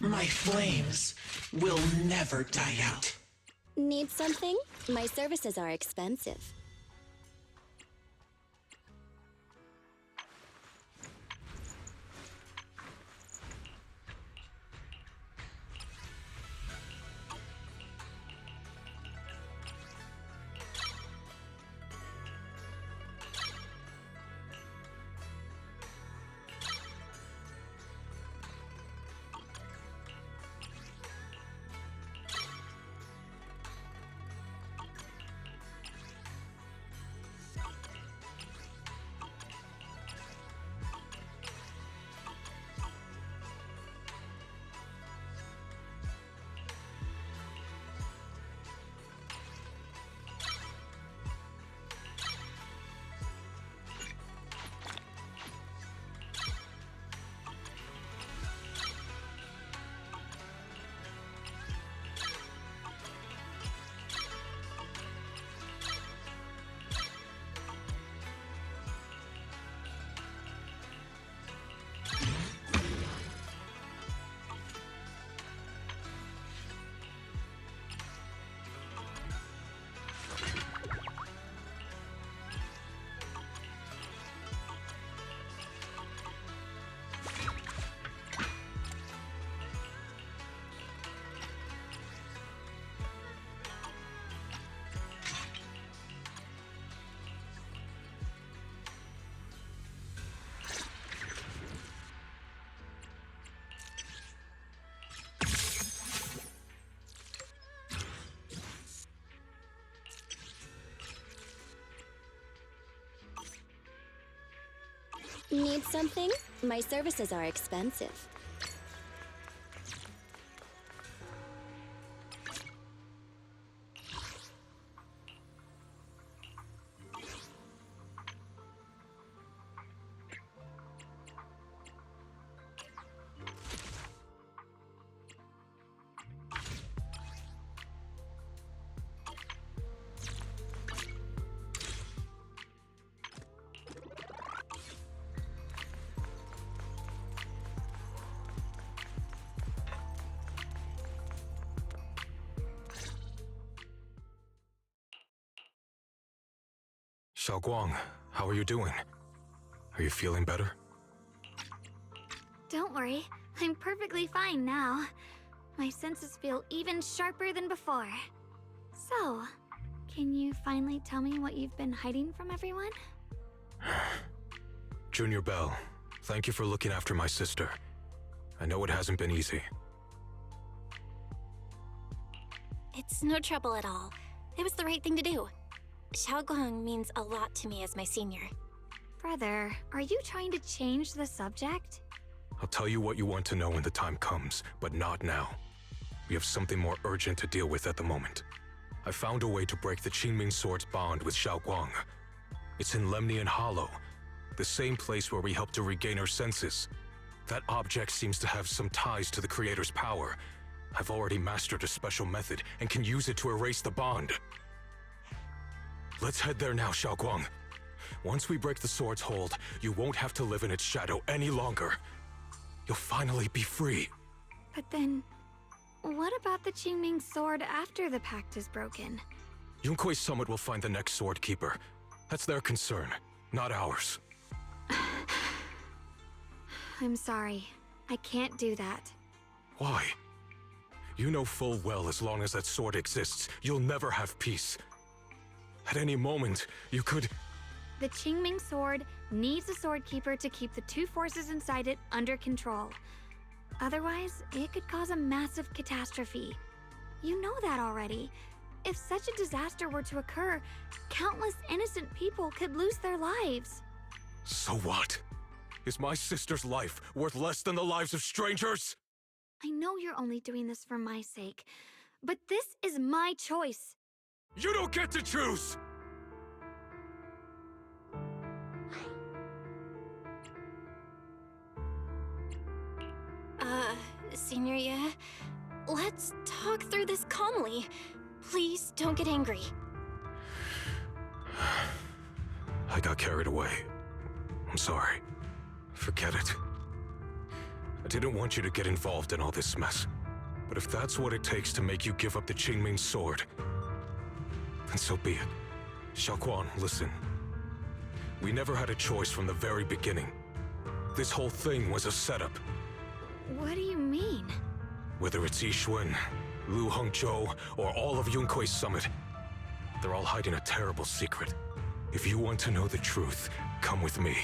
My flames will never die out. Need something? My services are expensive. Need something? My services are expensive. Xiaoguang, how are you doing? Are you feeling better? Don't worry, I'm perfectly fine now. My senses feel even sharper than before. So, can you finally tell me what you've been hiding from everyone? Junior Bell, thank you for looking after my sister. I know it hasn't been easy. It's no trouble at all. It was the right thing to do. Xiaoguang means a lot to me as my senior. Brother, are you trying to change the subject? I'll tell you what you want to know when the time comes, but not now. We have something more urgent to deal with at the moment. I found a way to break the Qingming Sword's bond with Xiaoguang. It's in Lemnian Hollow, the same place where we helped to regain her senses. That object seems to have some ties to the Creator's power. I've already mastered a special method and can use it to erase the bond. Let's head there now, Xiaoguang. Once we break the sword's hold, you won't have to live in its shadow any longer. You'll finally be free. But then, what about the Qingming Sword after the pact is broken? Yunkui's Summit will find the next sword keeper. That's their concern, not ours. I'm sorry. I can't do that. Why? You know full well as long as that sword exists, you'll never have peace. At any moment, you could... The Qingming Sword needs a sword keeper to keep the two forces inside it under control. Otherwise, it could cause a massive catastrophe. You know that already. If such a disaster were to occur, countless innocent people could lose their lives. So what? Is my sister's life worth less than the lives of strangers? I know you're only doing this for my sake, but this is my choice. You don't get to choose! Senior, yeah? Let's talk through this calmly. Please don't get angry. I got carried away. I'm sorry. Forget it. I didn't want you to get involved in all this mess. But if that's what it takes to make you give up the Qingming sword, then so be it. Xiaoguang, listen. We never had a choice from the very beginning. This whole thing was a setup. What do you mean? Whether it's Yixuan, Lu Hongzhou, or all of Yunkui's summit, they're all hiding a terrible secret. If you want to know the truth, come with me.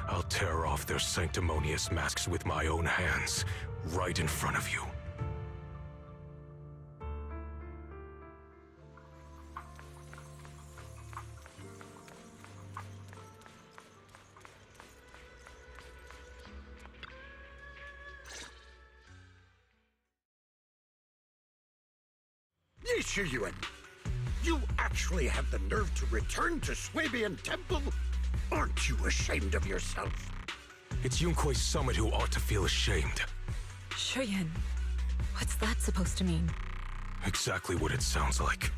I'll tear off their sanctimonious masks with my own hands, right in front of you. Yuan, you actually have the nerve to return to Swabian Temple? Aren't you ashamed of yourself? It's Yunkui's summit who ought to feel ashamed. Shuyan, what's that supposed to mean? Exactly what it sounds like.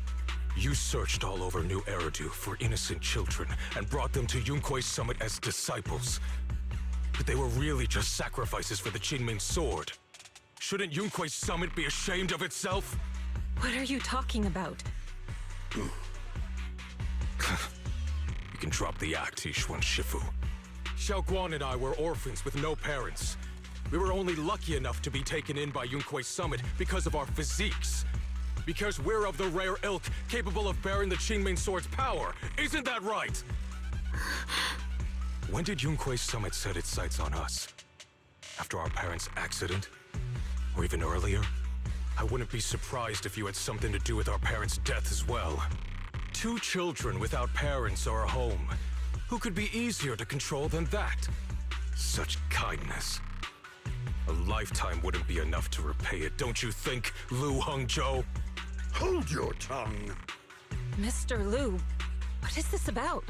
You searched all over New Eridu for innocent children and brought them to Yunkui's summit as disciples. But they were really just sacrifices for the Qingming sword. Shouldn't Yunkui's summit be ashamed of itself? What are you talking about? You can drop the act, Yixuan Shifu. Xiaoguang and I were orphans with no parents. We were only lucky enough to be taken in by Yunkui's summit because of our physiques. Because we're of the rare ilk capable of bearing the Qingming sword's power. Isn't that right? When did Yunkui's summit set its sights on us? After our parents' accident? Or even earlier? I wouldn't be surprised if you had something to do with our parents' death as well. 2 children without parents or a home. Who could be easier to control than that? Such kindness. A lifetime wouldn't be enough to repay it, don't you think, Lu Hongzhou? Hold your tongue. Mr. Lu, what is this about?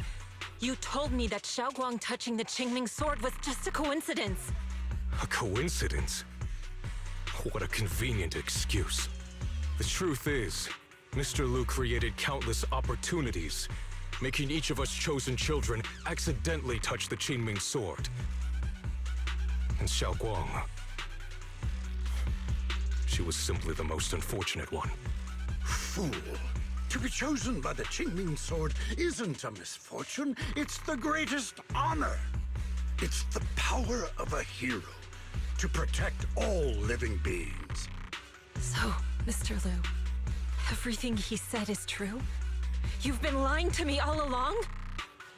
You told me that Xiaoguang touching the Qingming sword was just a coincidence. A coincidence? What a convenient excuse. The truth is, Mr. Lu created countless opportunities, making each of us chosen children accidentally touch the Qingming sword. And Xiaoguang, she was simply the most unfortunate one. Fool. To be chosen by the Qingming sword isn't a misfortune, it's the greatest honor. It's the power of a hero to protect all living beings. So, Mr. Lu, everything he said is true? You've been lying to me all along?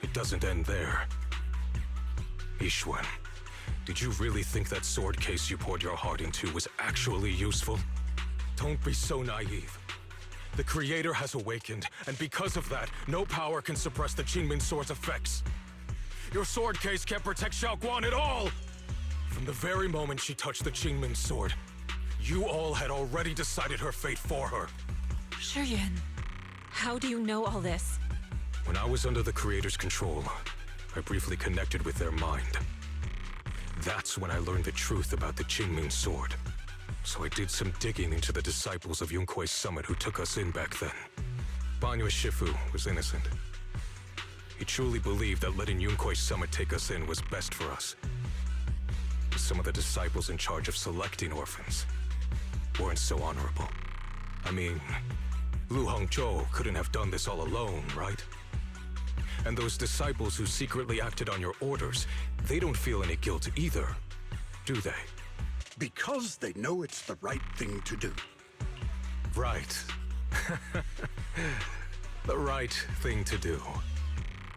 It doesn't end there. Yixuan, did you really think that sword case you poured your heart into was actually useful? Don't be so naive. The Creator has awakened, and because of that, no power can suppress the Qingming sword's effects. Your sword case can't protect Xiaoguang at all! From the very moment she touched the Qingming sword, you all had already decided her fate for her. Shuyan, how do you know all this? When I was under the Creator's control, I briefly connected with their mind. That's when I learned the truth about the Qingming sword. So I did some digging into the disciples of Yunkui's summit who took us in back then. Banyue Shifu was innocent. He truly believed that letting Yunkui's summit take us in was best for us. But some of the disciples in charge of selecting orphans weren't so honorable. I mean, Lu Hongzhou couldn't have done this all alone, right? And those disciples who secretly acted on your orders, they don't feel any guilt either, do they? Because they know it's the right thing to do. Right. The right thing to do.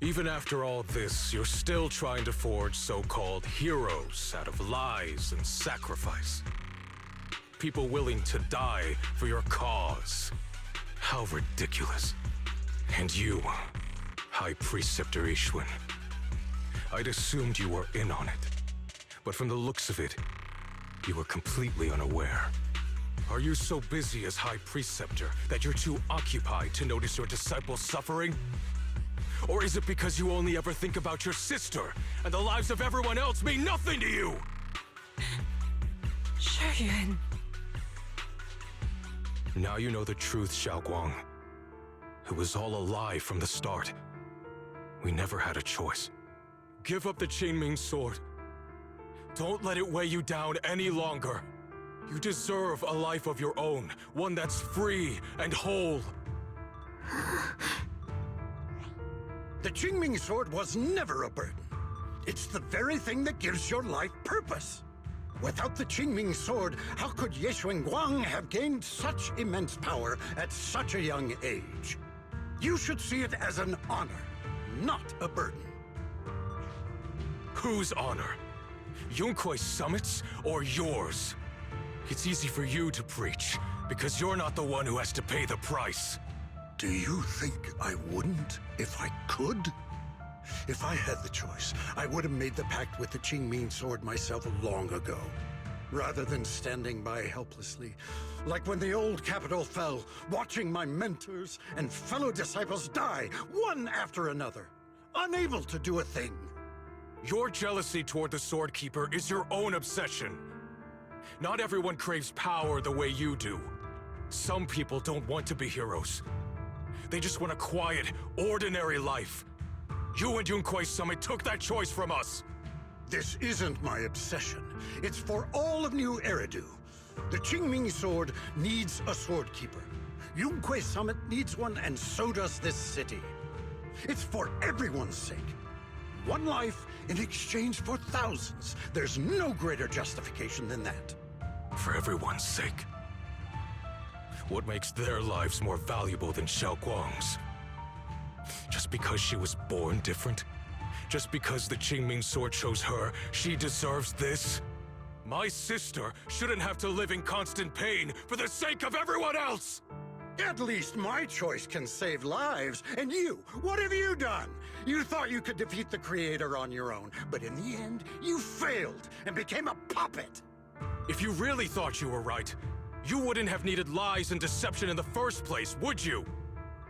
Even after all this, you're still trying to forge so-called heroes out of lies and sacrifice. People willing to die for your cause. How ridiculous. And you, High Preceptor Yixuan. I'd assumed you were in on it. But from the looks of it, you were completely unaware. Are you so busy as High Preceptor that you're too occupied to notice your disciples suffering? Or is it because you only ever think about your sister, and the lives of everyone else mean nothing to you? Shuyan. Now you know the truth, Xiaoguang. It was all a lie from the start. We never had a choice. Give up the Qingming sword. Don't let it weigh you down any longer. You deserve a life of your own, one that's free and whole. The Qingming Sword was never a burden. It's the very thing that gives your life purpose. Without the Qingming Sword, how could Ye Guang have gained such immense power at such a young age? You should see it as an honor, not a burden. Whose honor? Yunquei Summit's or yours? It's easy for you to preach, because you're not the one who has to pay the price. Do you think I wouldn't if I could? If I had the choice, I would have made the pact with the Qingming Sword myself long ago, rather than standing by helplessly, like when the old capital fell, watching my mentors and fellow disciples die, one after another, unable to do a thing. Your jealousy toward the Sword Keeper is your own obsession. Not everyone craves power the way you do. Some people don't want to be heroes. They just want a quiet, ordinary life. You and Yunquei Summit took that choice from us! This isn't my obsession. It's for all of New Eridu. The Qingming Sword needs a Sword Keeper. Yunquei Summit needs one, and so does this city. It's for everyone's sake. One life in exchange for thousands. There's no greater justification than that. For everyone's sake. What makes their lives more valuable than Xiao Guang's? Just because she was born different? Just because the Qingming Sword chose her, she deserves this? My sister shouldn't have to live in constant pain for the sake of everyone else! At least my choice can save lives. And you, what have you done? You thought you could defeat the Creator on your own, but in the end, you failed and became a puppet. If you really thought you were right, you wouldn't have needed lies and deception in the first place, would you?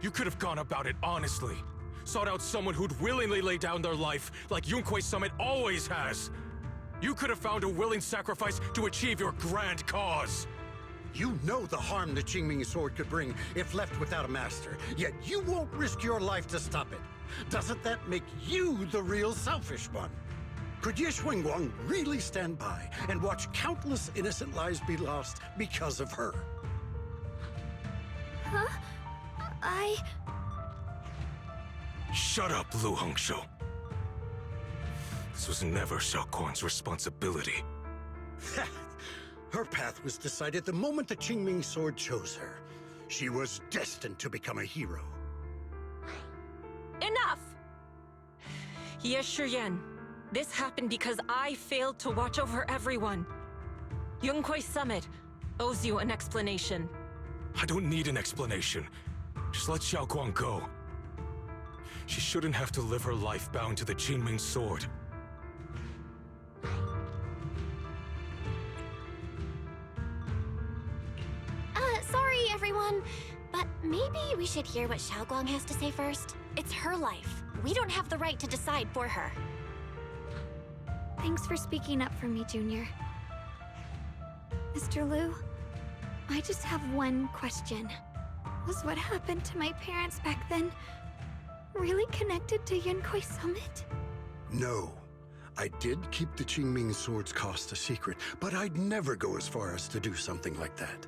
You could have gone about it honestly. Sought out someone who'd willingly lay down their life like Yunquei Summit always has. You could have found a willing sacrifice to achieve your grand cause. You know the harm the Qingming Sword could bring if left without a master, yet you won't risk your life to stop it. Doesn't that make you the real selfish one? Could Ye Guang really stand by and watch countless innocent lives be lost because of her? Huh? Shut up, Lu Hongshou. This was never Xiao Guang's responsibility. Her path was decided the moment the Qingming Sword chose her. She was destined to become a hero. Enough! Ye Shiyan, this happened because I failed to watch over everyone. Yunquei Summit owes you an explanation. I don't need an explanation. Just let Xiao Guang go. She shouldn't have to live her life bound to the Qingming Sword. Sorry, everyone, but maybe we should hear what Xiao Guang has to say first. It's her life. We don't have the right to decide for her. Thanks for speaking up for me, Junior. Mr. Liu, I just have one question. Was what happened to my parents back then really connected to Yunquei Summit? No. I did keep the Qingming Sword's cost a secret, but I'd never go as far as to do something like that.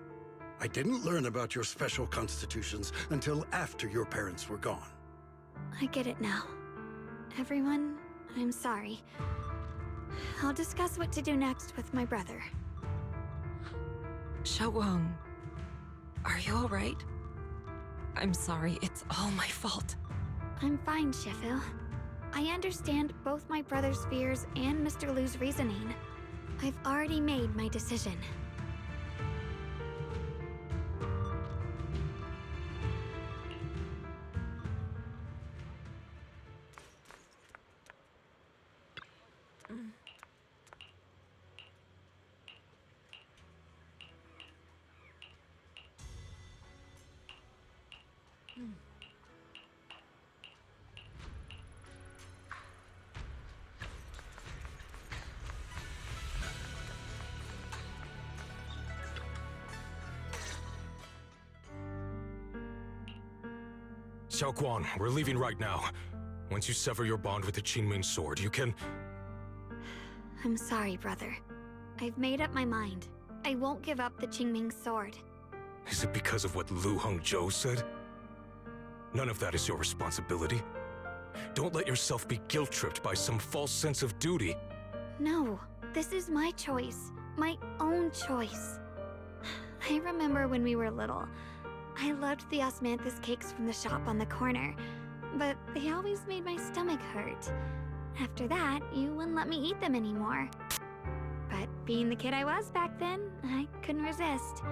I didn't learn about your special constitutions until after your parents were gone. I get it now. Everyone, I'm sorry. I'll discuss what to do next with my brother. Xiao Guang, are you alright? I'm sorry, it's all my fault. I'm fine, Shifu. I understand both my brother's fears and Mr. Liu's reasoning. I've already made my decision. Xiao Guang, we're leaving right now. Once you sever your bond with the Qingming Sword, you can... I'm sorry, brother. I've made up my mind. I won't give up the Qingming sword. Is it because of what Lu Hongzhou said? None of that is your responsibility. Don't let yourself be guilt-tripped by some false sense of duty. No, this is my choice. My own choice. I remember when we were little. I loved the osmanthus cakes from the shop on the corner, but they always made my stomach hurt. After that, you wouldn't let me eat them anymore. But being the kid I was back then, I couldn't resist.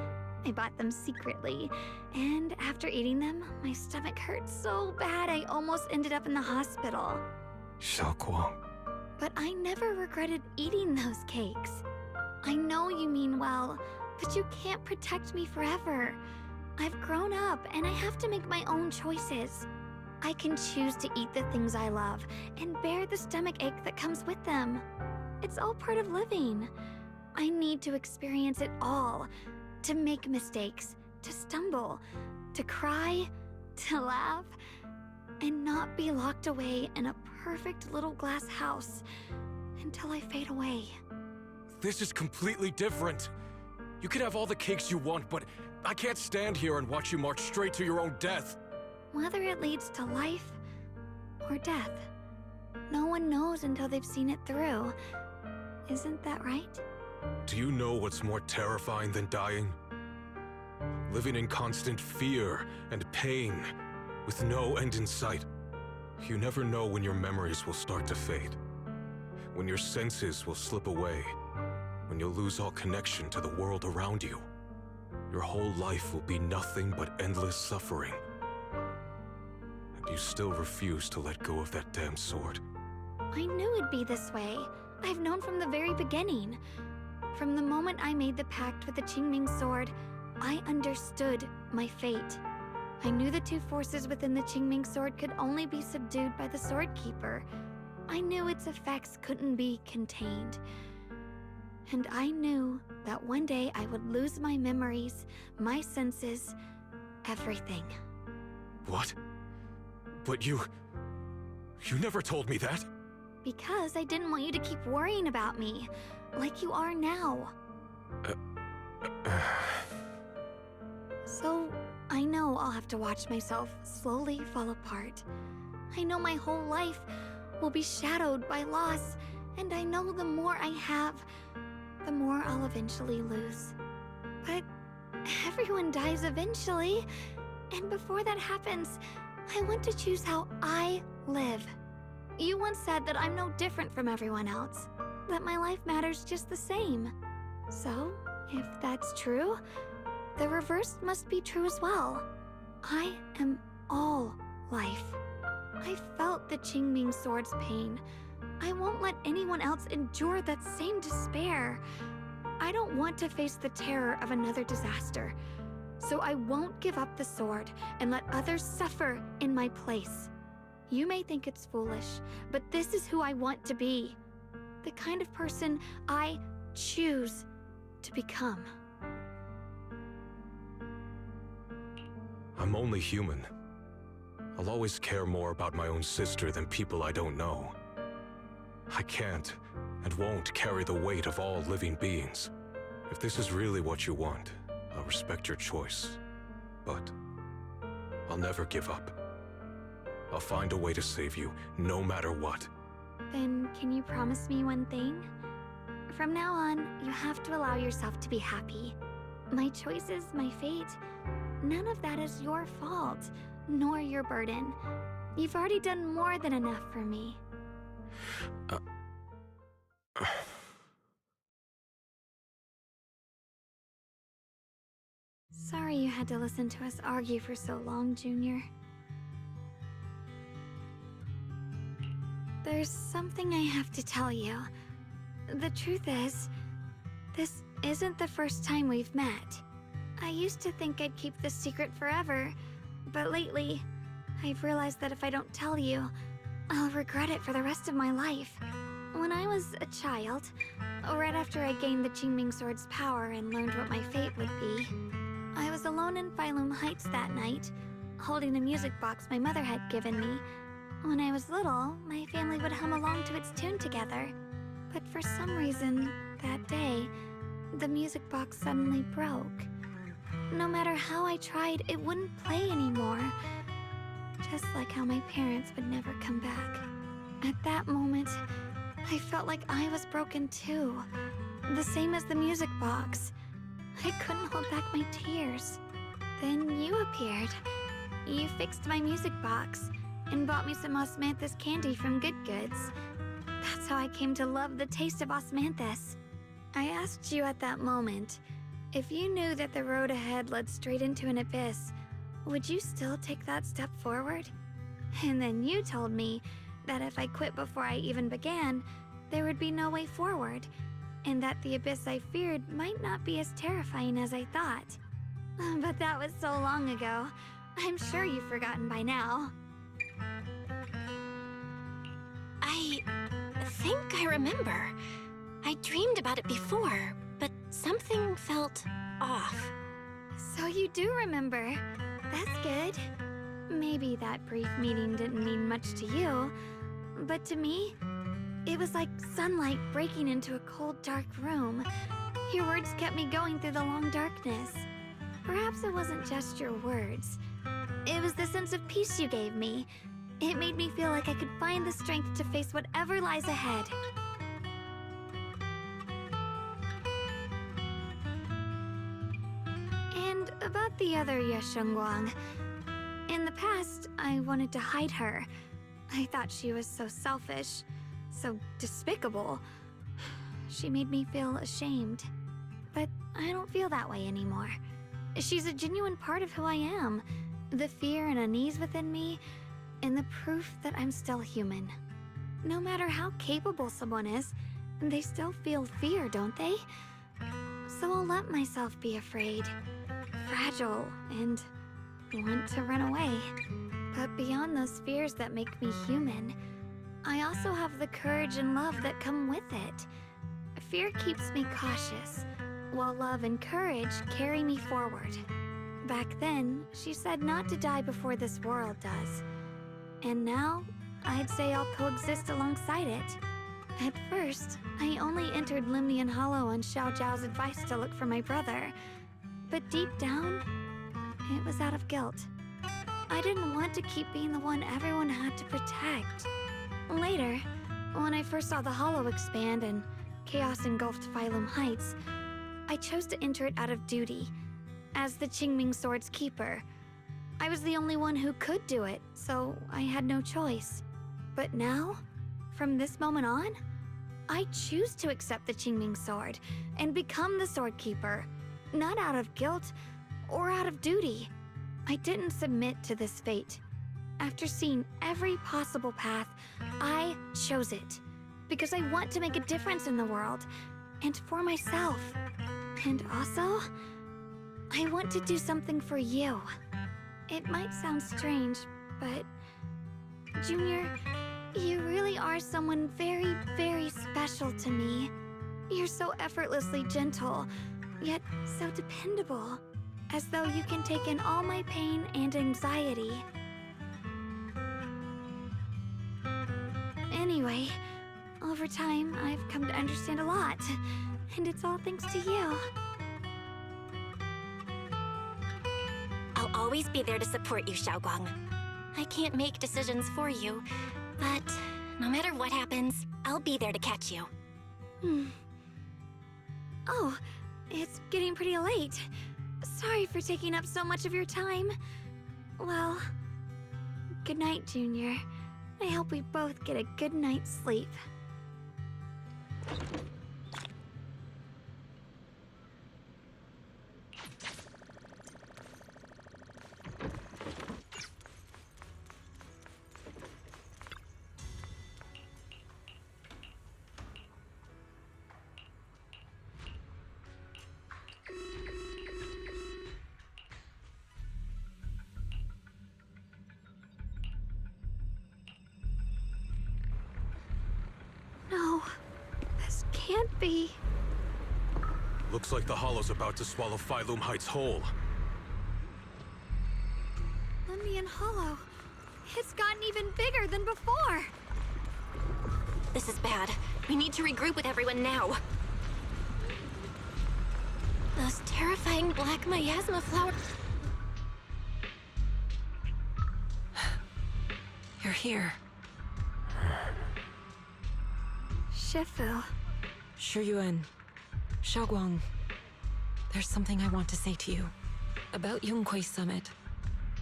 I bought them secretly, and after eating them, my stomach hurt so bad I almost ended up in the hospital. Xiaoguang. But I never regretted eating those cakes. I know you mean well, but you can't protect me forever. I've grown up, and I have to make my own choices. I can choose to eat the things I love, and bear the stomach ache that comes with them. It's all part of living. I need to experience it all. To make mistakes, to stumble, to cry, to laugh, and not be locked away in a perfect little glass house until I fade away. This is completely different. You can have all the cakes you want, but I can't stand here and watch you march straight to your own death. Whether it leads to life or death, no one knows until they've seen it through. Isn't that right? Do you know what's more terrifying than dying? Living in constant fear and pain, with no end in sight. You never know when your memories will start to fade, when your senses will slip away, when you'll lose all connection to the world around you. Your whole life will be nothing but endless suffering. And you still refuse to let go of that damn sword. I knew it'd be this way. I've known from the very beginning. From the moment I made the pact with the Qingming sword, I understood my fate. I knew the two forces within the Qingming sword could only be subdued by the sword keeper. I knew its effects couldn't be contained. And I knew that one day I would lose my memories, my senses, everything. What? But you never told me that. Because I didn't want you to keep worrying about me, like you are now. So, I know I'll have to watch myself slowly fall apart. I know my whole life will be shadowed by loss, and I know the more I have, the more I'll eventually lose. But everyone dies eventually, and before that happens, I want to choose how I live. You once said that I'm no different from everyone else, that my life matters just the same. So, if that's true, the reverse must be true as well. I am all life. I felt the Qingming sword's pain. I won't let anyone else endure that same despair. I don't want to face the terror of another disaster. So I won't give up the sword and let others suffer in my place. You may think it's foolish, but this is who I want to be. The kind of person I choose to become. I'm only human. I'll always care more about my own sister than people I don't know. I can't and won't carry the weight of all living beings. If this is really what you want, I'll respect your choice. But I'll never give up. I'll find a way to save you, no matter what. Then can you promise me one thing? From now on, you have to allow yourself to be happy. My choices, my fate, none of that is your fault, nor your burden. You've already done more than enough for me. Sorry you had to listen to us argue for so long, Junior. There's something I have to tell you. The truth is, this isn't the first time we've met. I used to think I'd keep this secret forever, but lately, I've realized that if I don't tell you, I'll regret it for the rest of my life. When I was a child, right after I gained the Qingming sword's power and learned what my fate would be, I was alone in Phylum Heights that night, holding the music box my mother had given me. When I was little, my family would hum along to its tune together. But for some reason, that day, the music box suddenly broke. No matter how I tried, it wouldn't play anymore. Just like how my parents would never come back. At that moment, I felt like I was broken too. The same as the music box. I couldn't hold back my tears. Then you appeared. You fixed my music box and bought me some osmanthus candy from Good Goods. That's how I came to love the taste of osmanthus. I asked you at that moment, if you knew that the road ahead led straight into an abyss, would you still take that step forward? And then you told me that if I quit before I even began, there would be no way forward, and that the abyss I feared might not be as terrifying as I thought. But that was so long ago. I'm sure you've forgotten by now. I think I remember. I dreamed about it before, but something felt off. So you do remember. That's good. Maybe that brief meeting didn't mean much to you, but to me, it was like sunlight breaking into a cold, dark room. Your words kept me going through the long darkness. Perhaps it wasn't just your words. It was the sense of peace you gave me. It made me feel like I could find the strength to face whatever lies ahead. And about the other Yeshengguang. In the past, I wanted to hide her. I thought she was so selfish, so despicable. She made me feel ashamed. But I don't feel that way anymore. She's a genuine part of who I am. The fear and unease within me, and the proof that I'm still human. No matter how capable someone is, they still feel fear, don't they? So I'll let myself be afraid, fragile, and want to run away. But beyond those fears that make me human, I also have the courage and love that come with it. Fear keeps me cautious, while love and courage carry me forward. Back then, she said not to die before this world does. And now, I'd say I'll coexist alongside it. At first, I only entered Limnian Hollow on Xiao Zhao's advice to look for my brother. But deep down, it was out of guilt. I didn't want to keep being the one everyone had to protect. Later, when I first saw the Hollow expand and chaos engulfed Phylum Heights, I chose to enter it out of duty, as the Qingming Sword's keeper. I was the only one who could do it, so I had no choice. But now, from this moment on, I choose to accept the Qingming Sword and become the Sword Keeper, not out of guilt or out of duty. I didn't submit to this fate. After seeing every possible path, I chose it, because I want to make a difference in the world, and for myself. And also, I want to do something for you. It might sound strange, but Junior, you really are someone very, very special to me. You're so effortlessly gentle, yet so dependable, as though you can take in all my pain and anxiety. Anyway, over time, I've come to understand a lot, and it's all thanks to you. I'll always be there to support you, Xiaoguang. I can't make decisions for you, but no matter what happens, I'll be there to catch you. Oh, it's getting pretty late. Sorry for taking up so much of your time. Well, good night, Junior. I hope we both get a good night's sleep. No, this can't be. Looks like the Hollow's about to swallow Phylum Heights whole. Limnian Hollow. It's gotten even bigger than before. This is bad. We need to regroup with everyone now. Those terrifying black miasma flowers. You're here. Shifu. Shuyuan, Xiaoguang, there's something I want to say to you. About Yunkwei Summit.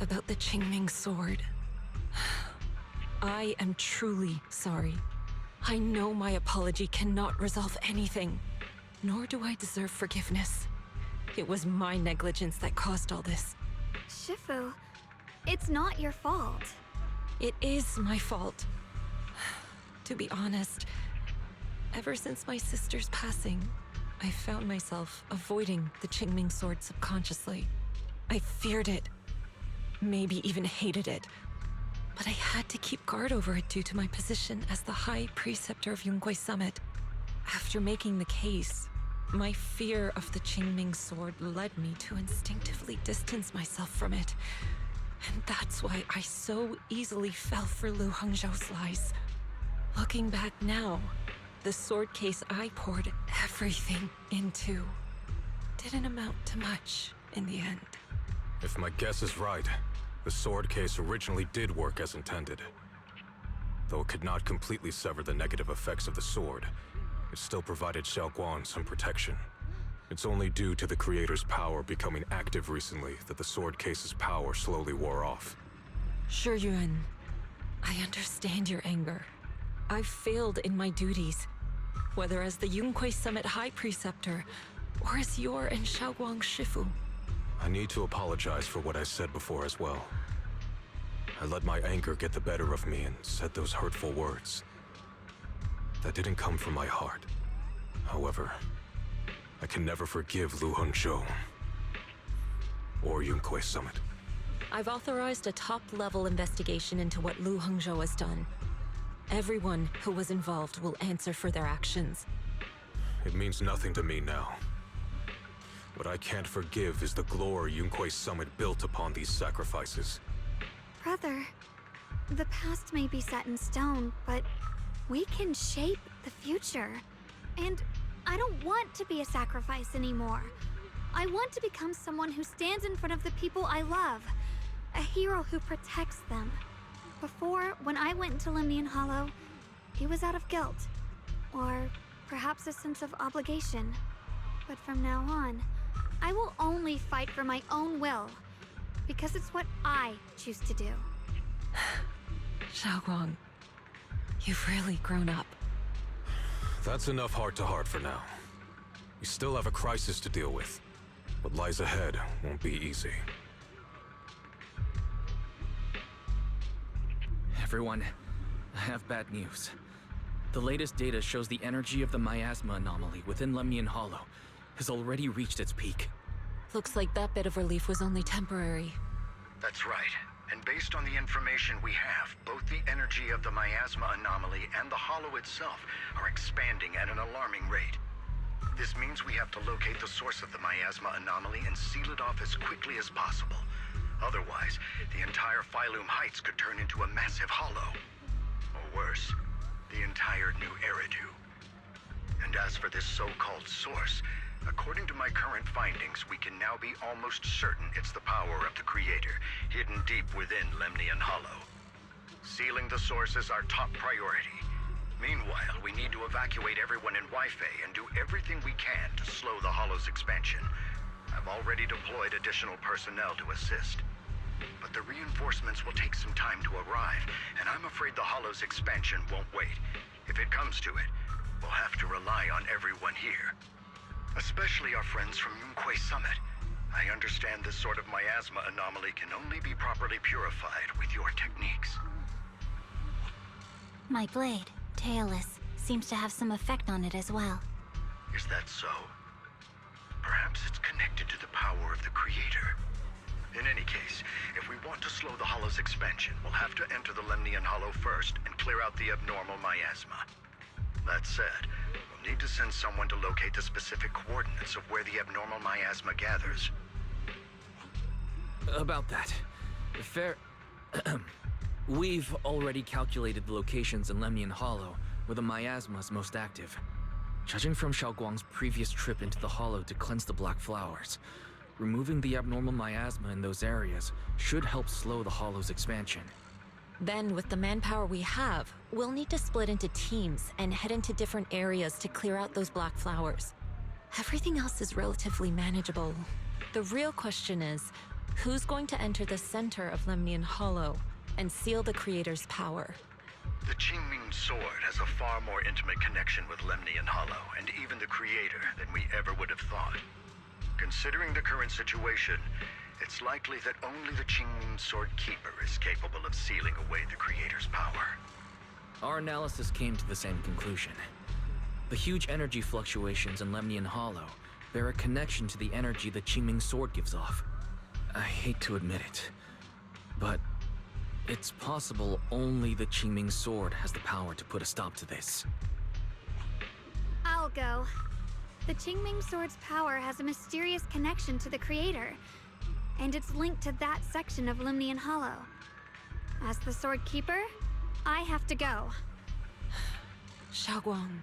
About the Qingming Sword. I am truly sorry. I know my apology cannot resolve anything, nor do I deserve forgiveness. It was my negligence that caused all this. Shifu, it's not your fault. It is my fault. To be honest, ever since my sister's passing, I found myself avoiding the Qingming Sword subconsciously. I feared it, maybe even hated it. But I had to keep guard over it due to my position as the High Preceptor of Yunkwei Summit. After making the case, my fear of the Qingming Sword led me to instinctively distance myself from it. And that's why I so easily fell for Lu Hangzhou's lies. Looking back now, the sword case I poured everything into didn't amount to much in the end. If my guess is right, the sword case originally did work as intended. Though it could not completely sever the negative effects of the sword, it still provided Xiaoguang some protection. It's only due to the creator's power becoming active recently that the sword case's power slowly wore off. Shuyuan, I understand your anger. I've failed in my duties, whether as the Yunkwei Summit High Preceptor, or as your and Xiaoguang's Shifu. I need to apologize for what I said before as well. I let my anger get the better of me and said those hurtful words. That didn't come from my heart. However, I can never forgive Lu Hangzhou or Yunkwei Summit. I've authorized a top-level investigation into what Lu Hangzhou has done. Everyone who was involved will answer for their actions. It means nothing to me now. What I can't forgive is the glory Yunkwei Summit built upon these sacrifices. Brother, the past may be set in stone, but we can shape the future. And I don't want to be a sacrifice anymore. I want to become someone who stands in front of the people I love. A hero who protects them. Before, when I went into Lemnian Hollow, it was out of guilt. Or perhaps a sense of obligation. But from now on, I will only fight for my own will. Because it's what I choose to do. Xiaoguang, you've really grown up. That's enough heart-to-heart for now. We still have a crisis to deal with. What lies ahead won't be easy. Everyone, I have bad news. The latest data shows the energy of the miasma anomaly within Lemnian Hollow has already reached its peak. Looks like that bit of relief was only temporary. That's right. And based on the information we have, both the energy of the miasma anomaly and the hollow itself are expanding at an alarming rate. This means we have to locate the source of the miasma anomaly and seal it off as quickly as possible. Otherwise, the entire Phylum Heights could turn into a massive hollow. Or worse, the entire New Eridu. And as for this so-called source, according to my current findings, we can now be almost certain it's the power of the Creator, hidden deep within Lemnian Hollow. Sealing the source is our top priority. Meanwhile, we need to evacuate everyone in Wi-Fi and do everything we can to slow the Hollow's expansion. I've already deployed additional personnel to assist. But the reinforcements will take some time to arrive, and I'm afraid the Hollow's expansion won't wait. If it comes to it, we'll have to rely on everyone here. Especially our friends from Yunkwei Summit. I understand this sort of miasma anomaly can only be properly purified with your techniques. My blade, Tailless, seems to have some effect on it as well. Is that so? Perhaps it's connected to the power of the Creator. In any case, if we want to slow the Hollow's expansion, we'll have to enter the Lemnian Hollow first and clear out the abnormal miasma. That said, we'll need to send someone to locate the specific coordinates of where the abnormal miasma gathers. About that, We've already calculated the locations in Lemnian Hollow where the miasma is most active. Judging from Xiaoguang's previous trip into the hollow to cleanse the black flowers, removing the abnormal miasma in those areas should help slow the hollow's expansion. Then, with the manpower we have, we'll need to split into teams and head into different areas to clear out those black flowers. Everything else is relatively manageable. The real question is, who's going to enter the center of Lemnian Hollow and seal the Creator's power? The Qingming Sword has a far more intimate connection with Lemnian Hollow and even the Creator than we ever would have thought. Considering the current situation, it's likely that only the Qingming Sword Keeper is capable of sealing away the Creator's power. Our analysis came to the same conclusion. The huge energy fluctuations in Lemnian Hollow bear a connection to the energy the Qingming Sword gives off. I hate to admit it, but it's possible only the Qingming Sword has the power to put a stop to this. I'll go. The Qingming Sword's power has a mysterious connection to the Creator, and it's linked to that section of Lemnian Hollow. As the Sword Keeper, I have to go. Xiaoguang.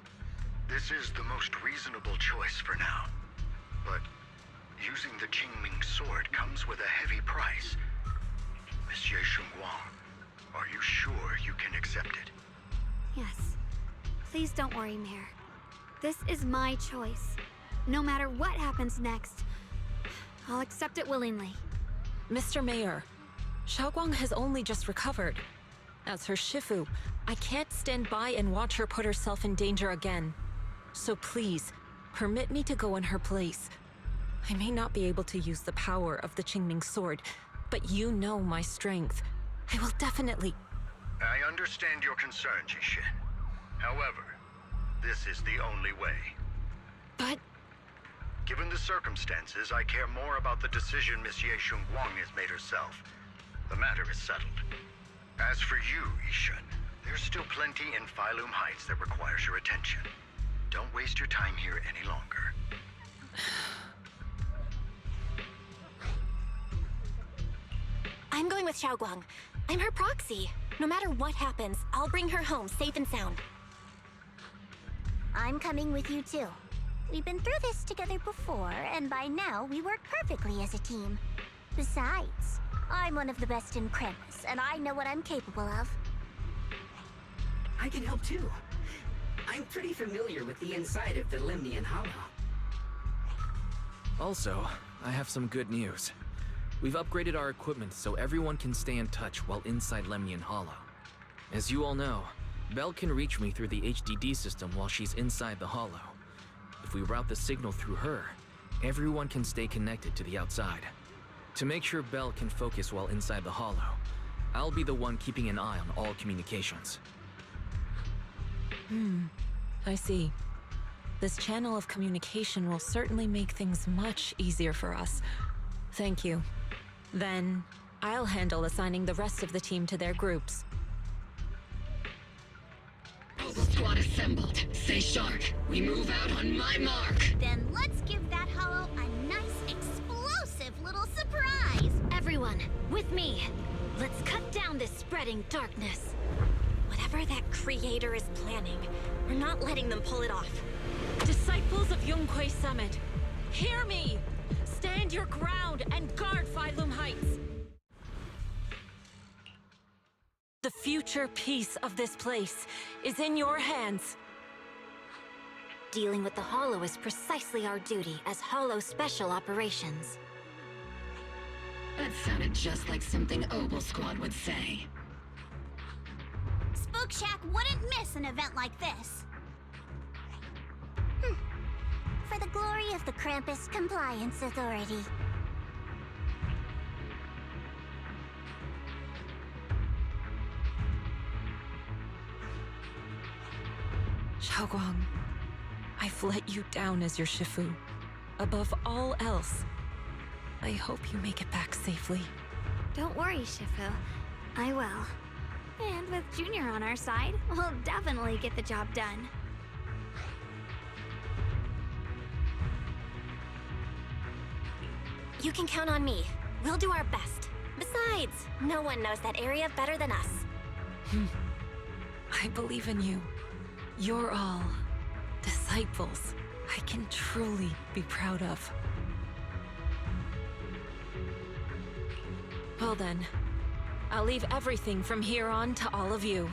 This is the most reasonable choice for now. But using the Qingming Sword comes with a heavy price. Monsieur Shunguang, are you sure you can accept it? Yes. Please don't worry, Mayor. This is my choice. No matter what happens next, I'll accept it willingly. Mr. Mayor, Xiaoguang has only just recovered. As her Shifu, I can't stand by and watch her put herself in danger again. So please, permit me to go in her place. I may not be able to use the power of the Qingming Sword, but you know my strength. I will definitely... I understand your concern, Jishin. However, this is the only way. But... Given the circumstances, I care more about the decision Monsieur Shunguang has made herself. The matter is settled. As for you, Ishin, there's still plenty in Phylum Heights that requires your attention. Don't waste your time here any longer. I'm going with Xiaoguang. I'm her proxy. No matter what happens, I'll bring her home safe and sound. I'm coming with you too. We've been through this together before, and by now we work perfectly as a team. Besides, I'm one of the best in Krampus, and I know what I'm capable of. I can help too. I'm pretty familiar with the inside of the Lemnian Hollow. Also, I have some good news. We've upgraded our equipment so everyone can stay in touch while inside Lemnian Hollow. As you all know, Belle can reach me through the HDD system while she's inside the Hollow. If we route the signal through her, everyone can stay connected to the outside. To make sure Belle can focus while inside the Hollow, I'll be the one keeping an eye on all communications. I see. This channel of communication will certainly make things much easier for us. Thank you. Then, I'll handle assigning the rest of the team to their groups. Squad assembled. Stay sharp. We move out on my mark. Then let's give that hollow a nice, explosive little surprise! Everyone, with me. Let's cut down this spreading darkness. Whatever that Creator is planning, we're not letting them pull it off. Disciples of Yonghui Summit, hear me! Stand your ground and guard Phylum Heights! The future peace of this place is in your hands. Dealing with the Hollow is precisely our duty as Hollow Special Operations. That sounded just like something Obel Squad would say. Spook Shack wouldn't miss an event like this. For the glory of the Krampus Compliance Authority. Xiaoguang, I've let you down as your Shifu. Above all else, I hope you make it back safely. Don't worry, Shifu. I will. And with Junior on our side, we'll definitely get the job done. You can count on me. We'll do our best. Besides, no one knows that area better than us. I believe in you. You're all disciples I can truly be proud of. Well then, I'll leave everything from here on to all of you.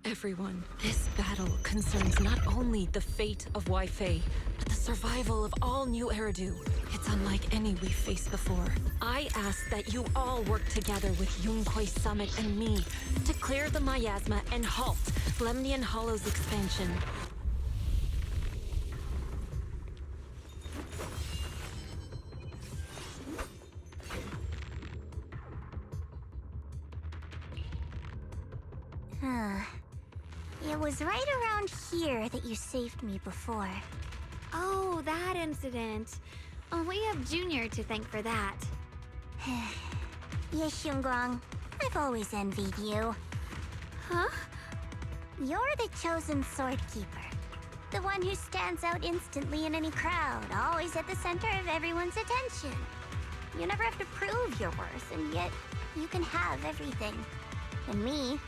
Everyone, this battle concerns not only the fate of Wai-Fei, but the survival of all New Eridu. It's unlike any we've faced before. I ask that you all work together with Yunquei Summit and me to clear the miasma and halt Lemnian Hollow's expansion. It was right around here that you saved me before. Oh, that incident. Oh, we have Junior to thank for that. Yes, Xiongguang. I've always envied you. Huh? You're the chosen sword keeper. The one who stands out instantly in any crowd, always at the center of everyone's attention. You never have to prove your worth, and yet you can have everything. And me,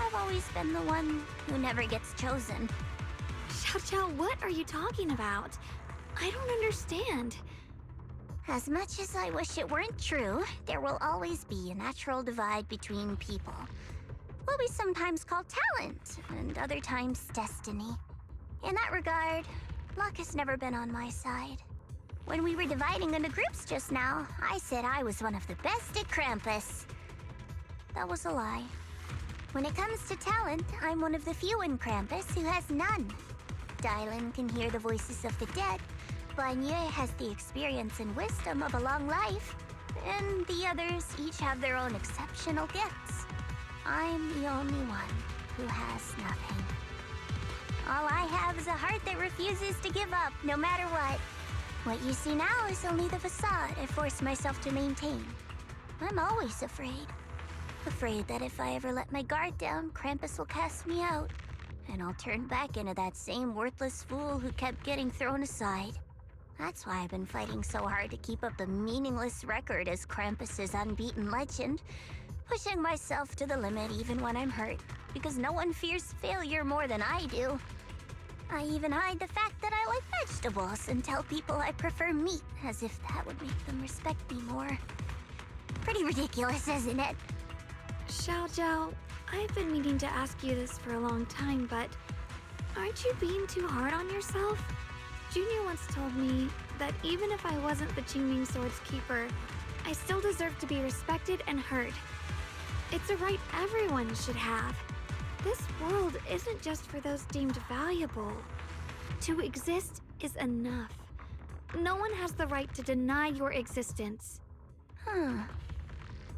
I've always been the one who never gets chosen. Xiao, what are you talking about? I don't understand. As much as I wish it weren't true, there will always be a natural divide between people. What we sometimes call talent, and other times destiny. In that regard, luck has never been on my side. When we were dividing into groups just now, I said I was one of the best at Krampus. That was a lie. When it comes to talent, I'm one of the few in Krampus who has none. Dylan can hear the voices of the dead, Banye has the experience and wisdom of a long life, and the others each have their own exceptional gifts. I'm the only one who has nothing. All I have is a heart that refuses to give up, no matter what. What you see now is only the facade I force myself to maintain. I'm always afraid. Afraid that if I ever let my guard down, Krampus will cast me out, and I'll turn back into that same worthless fool who kept getting thrown aside. That's why I've been fighting so hard to keep up the meaningless record as Krampus's unbeaten legend, pushing myself to the limit even when I'm hurt, because no one fears failure more than I do. I even hide the fact that I like vegetables and tell people I prefer meat, as if that would make them respect me more. Pretty ridiculous, isn't it? Xiao, I've been meaning to ask you this for a long time, but aren't you being too hard on yourself? Junior once told me that even if I wasn't the Qingming Sword's keeper, I still deserve to be respected and heard. It's a right everyone should have. This world isn't just for those deemed valuable. To exist is enough. No one has the right to deny your existence.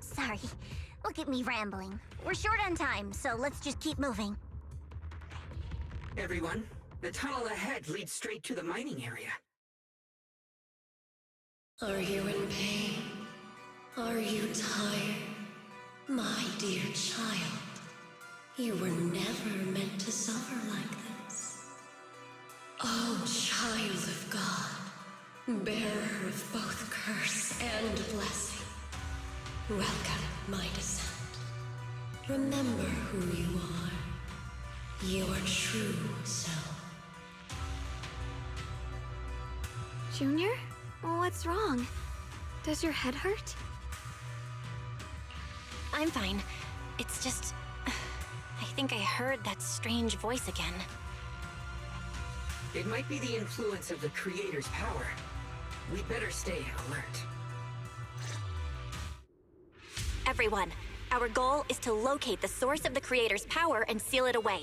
Sorry. Look at me rambling. We're short on time, so let's just keep moving. Everyone, the tunnel ahead leads straight to the mining area. Are you in pain? Are you tired? My dear child, you were never meant to suffer like this. Oh, child of God, bearer of both curse and blessing. Welcome, my descent. Remember who you are. Your true self. Junior? What's wrong? Does your head hurt? I'm fine. It's just... I think I heard that strange voice again. It might be the influence of the Creator's power. We'd better stay alert. Everyone, our goal is to locate the source of the Creator's power and seal it away.